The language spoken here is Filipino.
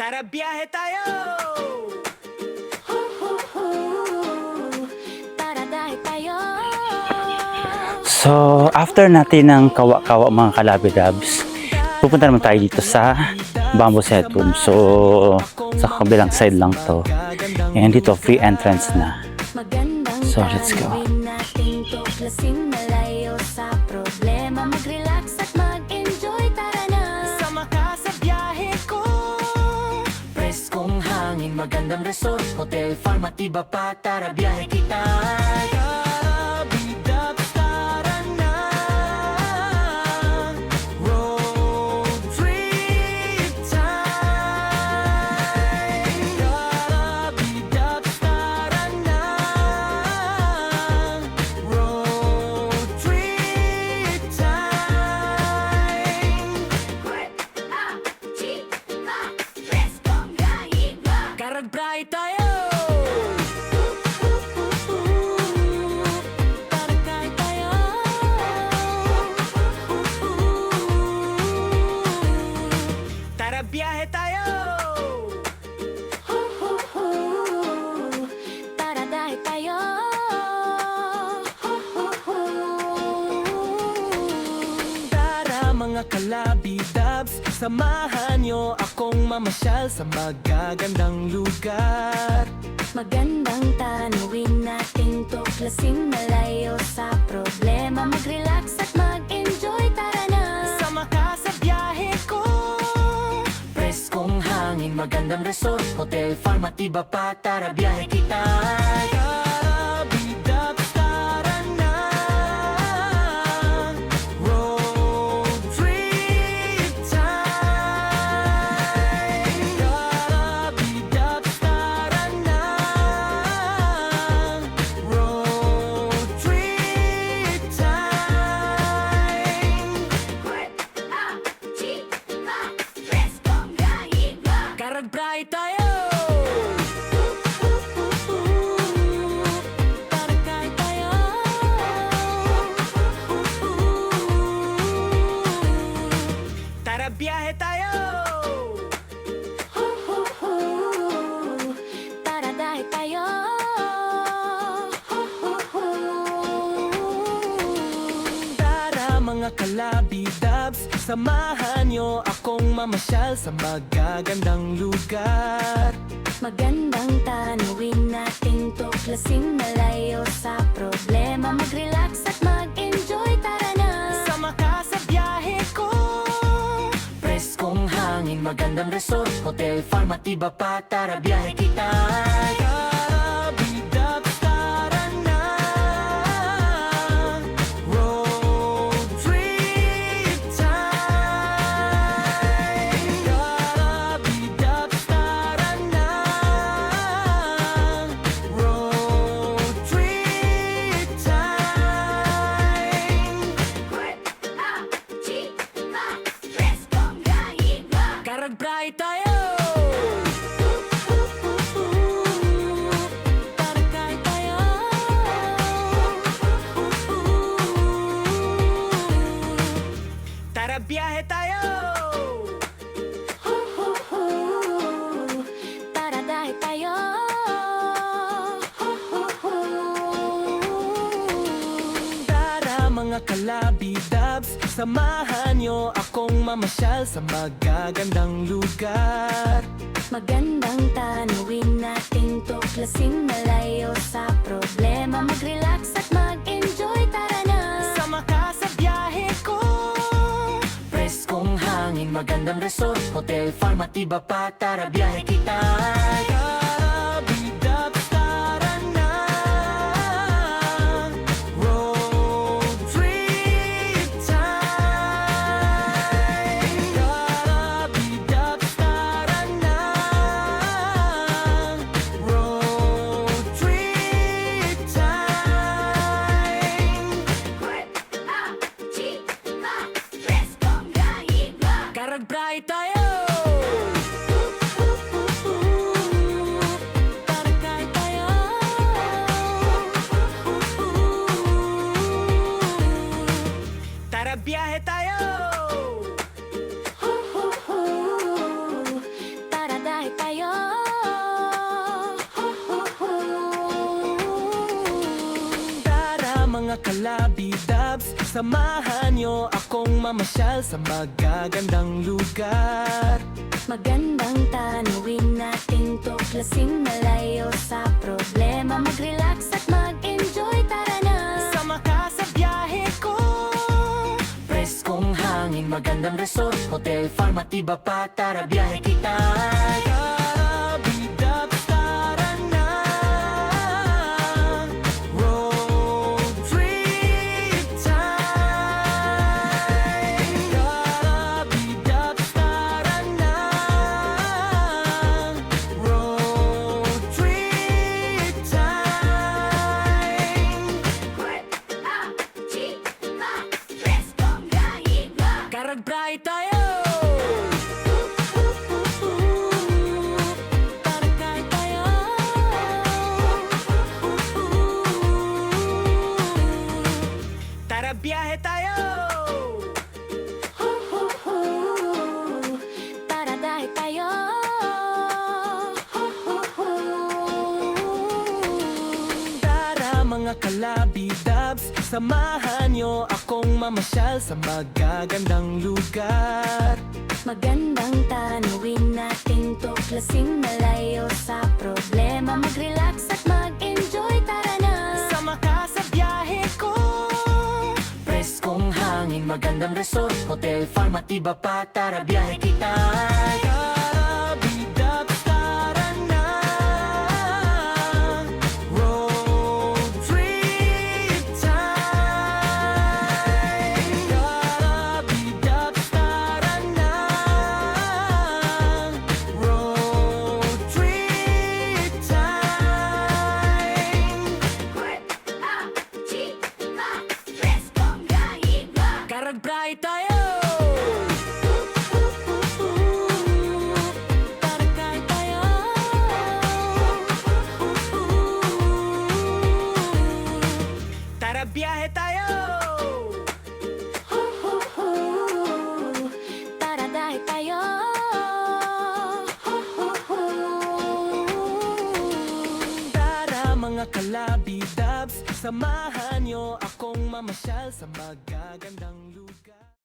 Tara biyahe tayo! Tara dahi tayo. So, after natin ng kawa-kawa mga kalabidabs, pupunta naman tayo dito sa Bamboo Settlement. So, sa kabilang side lang to. And dito, free entrance na. Magandang So, let's go. tanawin natin tuklasin malayo sa problema. Mag-relax at mag-enjoy, tara na. Sama ka sa biyahe ko. Preskong hangin, magandang resort, hotel, farm at iba pa. Tara biyahe kita. Kalabidabs, tara na. Road trip time. Kalabidabs, tara na. Road trip time. Karagbray tayo! Tarakay tayo. Tara biyahe tayo! Tara dahi tayo. Tara mga kalabidabs, samahan nyo akong mamasyal sa magagandang lugar. Magandang tanawin natin tuklasin malayo sa problema. Mag-relax at mag-enjoy, tara na. Sama ka sa biyahe ko. Preskong hangin, magandang resort, hotel, farm at iba pa. Tara biyahe kita. Kalabidabs, tara na. Road trip time. Kalabidabs, tara na. Road trip time. Karagbray tayo! Tarakay tayo. Tara biyahe tayo! Tara dahi tayo. Tara mga kalabidabs, samahan nyo akong mamasyal sa magagandang lugar. Magandang tanawin natin tuklasin malayo sa problema. Mag-relax at mag-enjoy, tara na. Sama ka sa biyahe ko. Preskong hangin, magandang resort, hotel, farm at iba pa. Tara biyahe kita. Kalabidabs, tara na. Road trip time. Kalabidabs, tara na. Road trip time. Karagbray tayo! Tarakay tayo. Tara biyahe tayo! Tara dahi tayo. Tara mga kalabidabs, samahan nyo akong mamasyal sa magagandang lugar. Magandang tanawin natin tuklasin malayo sa problema. Mag-relax at mag-enjoy, tara na. Sama ka sa biyahe ko. Preskong hangin, magandang resort, hotel, farm at iba pa. Tara biyahe kita. Kalabidabs, tara na. Road trip time. Kalabidabs, tara na. Road trip time. Karagbray tayo! kalabidabs, samahan nyo akong mamasyal sa magagandang lugar. Magandang tanawin natin tuklasing malayo sa problema. Mag-relax at mag-enjoy, tara na. Sama ka sa biyahe ko. Preskong hangin, magandang resort, hotel, farm at iba pa. Tara biyahe kita. Kalabidabs, tara na. Road trip time. Kalabidabs, tara na. Road trip time. Karagbrahe tayo! Tarakay tayo. Tara biyahe tayo. Tara dahi tayo. Tara mga kalabidabs, samahan nyo akong mamasyal sa magagandang lugar. Magandang tanawin natin tuklasing malayo sa problema. Mag-relax at mag-enjoy, tara na. Sama ka sa biyahe ko. Preskong hangin, magandang resort, hotel, farm at iba pa. Tara biyahe kita. Kalabidabs, tara na. Road trip time. Kalabidabs, tara na. Road trip time. Karagbrahe tayo! Tarakay tayo. Tara biyahe tayo. Tara dahi tayo. Tara mga kalabidabs, samahan nyo akong mamasyal sa magagandang lugar.